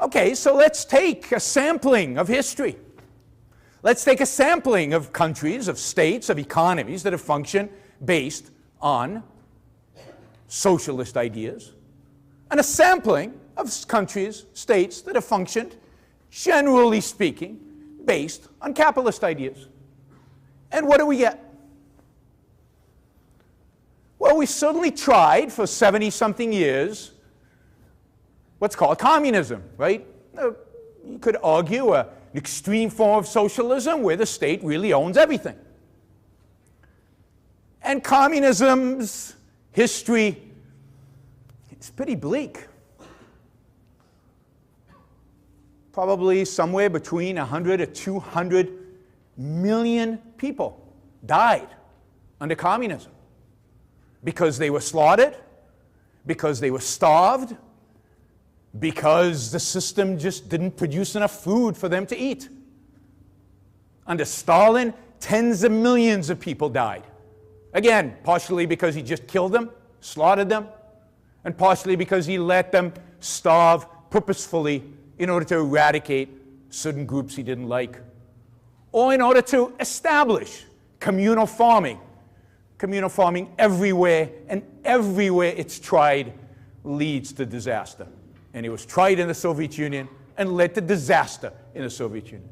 Okay, so let's take a sampling of history. Let's take a sampling of countries, of states, of economies that have functioned based on socialist ideas, and a sampling of countries, states that have functioned, generally speaking, based on capitalist ideas. And what do we get? Well, we certainly tried for 70-something years what's called communism, right? You could argue an extreme form of socialism where the state really owns everything. And communism's history is pretty bleak. Probably somewhere between 100 to 200 million people died under communism because they were slaughtered, because they were starved, because the system just didn't produce enough food for them to eat. Under Stalin, tens of millions of people died. Again, partially because he just killed them, slaughtered them, and partially because he let them starve purposefully in order to eradicate certain groups he didn't like, or in order to establish communal farming. Communal farming everywhere, and everywhere it's tried leads to disaster. And it was tried in the Soviet Union and led to disaster in the Soviet Union.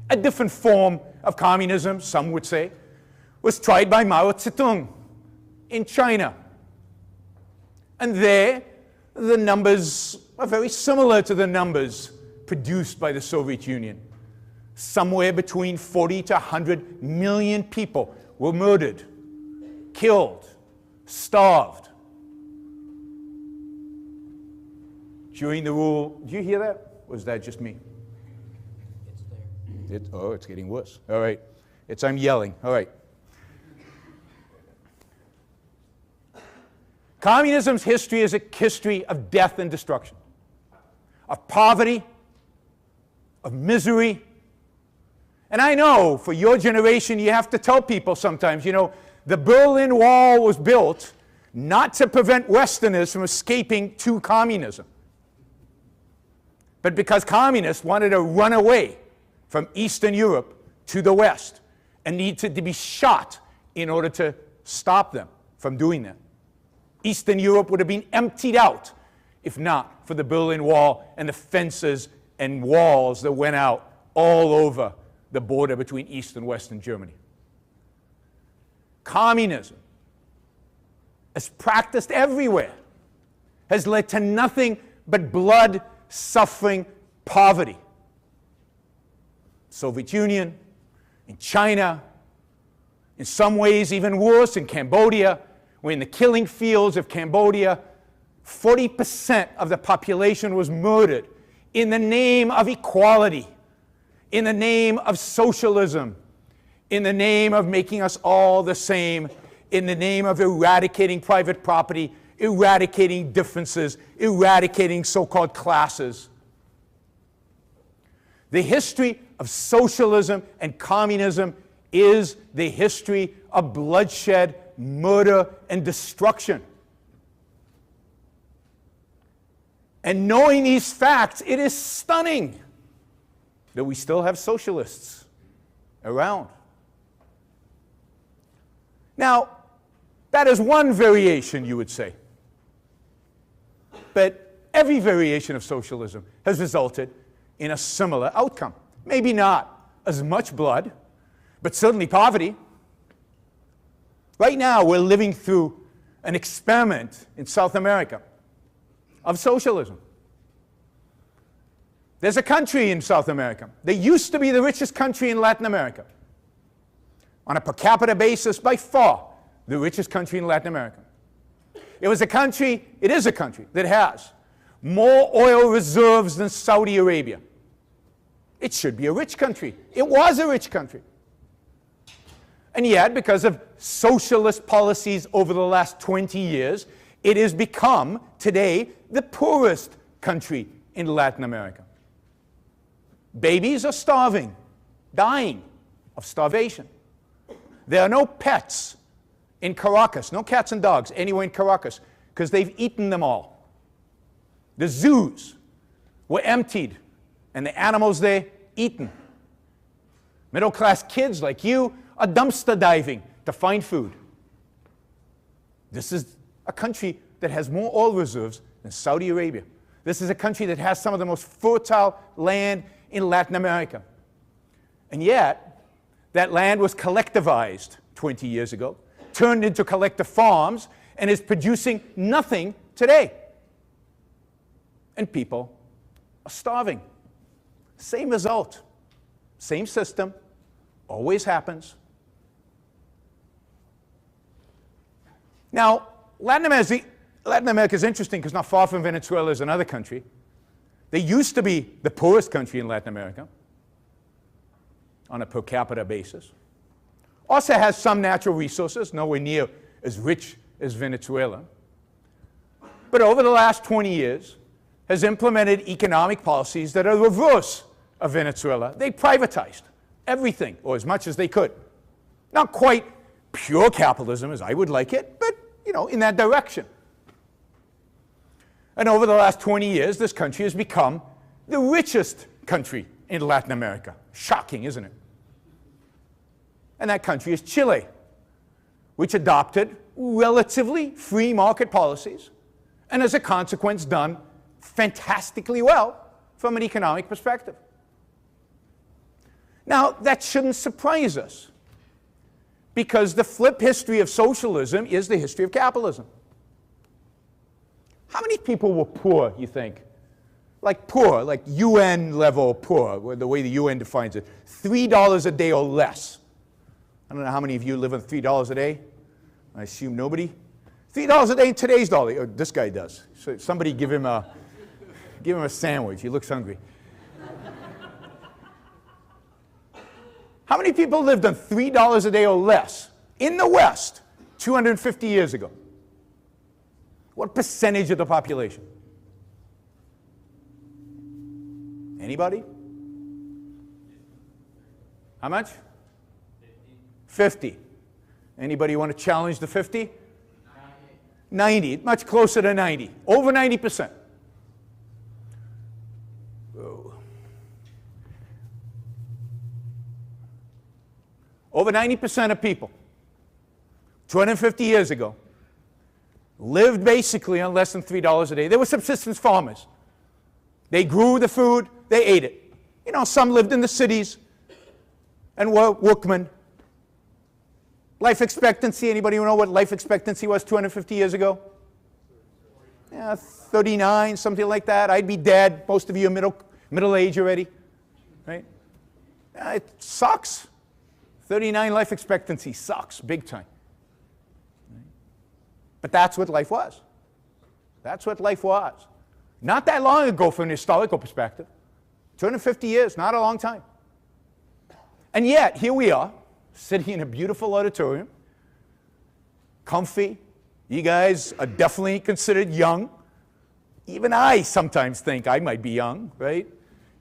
A different form of communism, some would say, was tried by Mao Zedong in China. And there, the numbers are very similar to the numbers produced by the Soviet Union. Somewhere between 40 to 100 million people were murdered, killed, starved. During the rule, do you hear that? Or is that just me? It's there. Oh, it's getting worse. All right. I'm yelling. All right. Communism's history is a history of death and destruction, of poverty, of misery. And I know for your generation, you have to tell people sometimes, you know, the Berlin Wall was built not to prevent Westerners from escaping to communism, but because communists wanted to run away from Eastern Europe to the West and needed to be shot in order to stop them from doing that. Eastern Europe would have been emptied out if not for the Berlin Wall and the fences and walls that went out all over the border between East and Western Germany. Communism, as practiced everywhere, has led to nothing but blood, suffering, poverty. Soviet Union, in China, in some ways even worse in Cambodia, where in the killing fields of Cambodia, 40% of the population was murdered in the name of equality, in the name of socialism, in the name of making us all the same, in the name of eradicating private property, eradicating differences, eradicating so-called classes. The history of socialism and communism is the history of bloodshed, murder, and destruction. And knowing these facts, it is stunning that we still have socialists around. Now, that is one variation, you would say. But every variation of socialism has resulted in a similar outcome. Maybe not as much blood, but certainly poverty. Right now, we're living through an experiment in South America of socialism. There's a country in South America. They used to be the richest country in Latin America. On a per capita basis, by far, the richest country in Latin America. It is a country that has more oil reserves than Saudi Arabia. It should be a rich country. It was a rich country. And yet, because of socialist policies over the last 20 years, it has become, today, the poorest country in Latin America. Babies are starving, dying of starvation. There are no pets in Caracas, no cats and dogs anywhere in Caracas, because they've eaten them all. The zoos were emptied and the animals there eaten. Middle-class kids like you are dumpster diving to find food. This is a country that has more oil reserves than Saudi Arabia. This is a country that has some of the most fertile land in Latin America. And yet, that land was collectivized 20 years ago, turned into collective farms, and is producing nothing today. And people are starving. Same result, same system, always happens. Now, Latin America is interesting because not far from Venezuela is another country. They used to be the poorest country in Latin America on a per capita basis. Also has some natural resources, nowhere near as rich as Venezuela. But over the last 20 years, has implemented economic policies that are the reverse of Venezuela. They privatized everything, or as much as they could. Not quite pure capitalism as I would like it, but in that direction. And over the last 20 years, this country has become the richest country in Latin America. Shocking, isn't it? And that country is Chile, which adopted relatively free market policies and as a consequence done fantastically well from an economic perspective. Now, that shouldn't surprise us, because the flip history of socialism is the history of capitalism. How many people were poor, you think? Like poor, like UN level poor, the way the UN defines it. $3 a day or less. I don't know how many of you live on $3 a day. I assume nobody. $3 a day in today's dollar. Oh, this guy does. So somebody give him a sandwich. He looks hungry. How many people lived on $3 a day or less in the West 250 years ago? What percentage of the population? Anybody? How much? 50. Anybody want to challenge the 50? 90. Much closer to 90. Over 90%. Whoa. Over 90% of people 250 years ago lived basically on less than $3 a day. They were subsistence farmers. They grew the food, they ate it. Some lived in the cities and were workmen. Life expectancy, anybody know what life expectancy was 250 years ago? Yeah, 39, something like that. I'd be dead. Most of you are middle age already, right? It sucks. 39 life expectancy sucks big time. But that's what life was. That's what life was. Not that long ago from an historical perspective. 250 years, not a long time. And yet, here we are, sitting in a beautiful auditorium, comfy. You guys are definitely considered young. Even I sometimes think I might be young, right?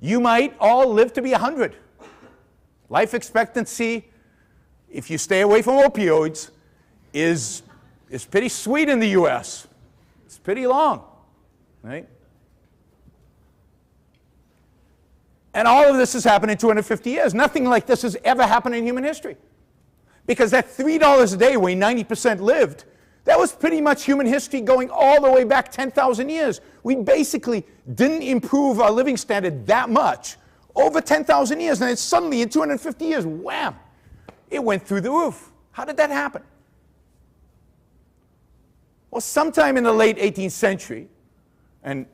You might all live to be 100. Life expectancy, if you stay away from opioids, is pretty sweet in the US. It's pretty long, right? And all of this has happened in 250 years. Nothing like this has ever happened in human history. Because that $3 a day where 90% lived, that was pretty much human history going all the way back 10,000 years. We basically didn't improve our living standard that much over 10,000 years. And then suddenly in 250 years, wham, it went through the roof. How did that happen? Well, sometime in the late 18th century, and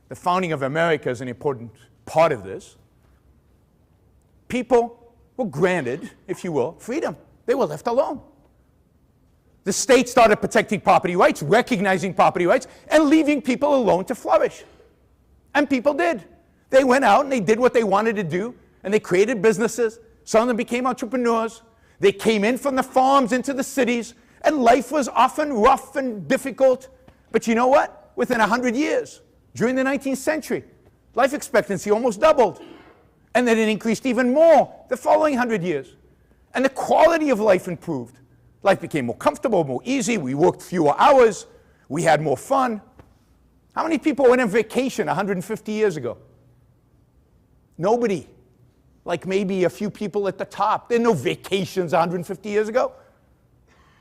the founding of America is an important part of this, people were granted, if you will, freedom. They were left alone. The state started protecting property rights, recognizing property rights, and leaving people alone to flourish. And people did. They went out and they did what they wanted to do, and they created businesses. Some of them became entrepreneurs. They came in from the farms into the cities, and life was often rough and difficult. But you know what? Within 100 years, during the 19th century, life expectancy almost doubled. And then it increased even more the following 100 years. And the quality of life improved. Life became more comfortable, more easy. We worked fewer hours. We had more fun. How many people went on vacation 150 years ago? Nobody. Like maybe a few people at the top. There are no vacations 150 years ago.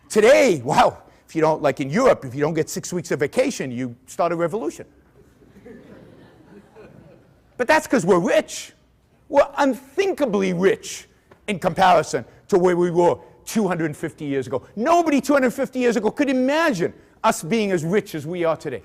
Today, wow, if you don't, like in Europe, if you don't get 6 weeks of vacation, you start a revolution. But that's because we're rich. We're unthinkably rich in comparison to where we were 250 years ago. Nobody 250 years ago could imagine us being as rich as we are today.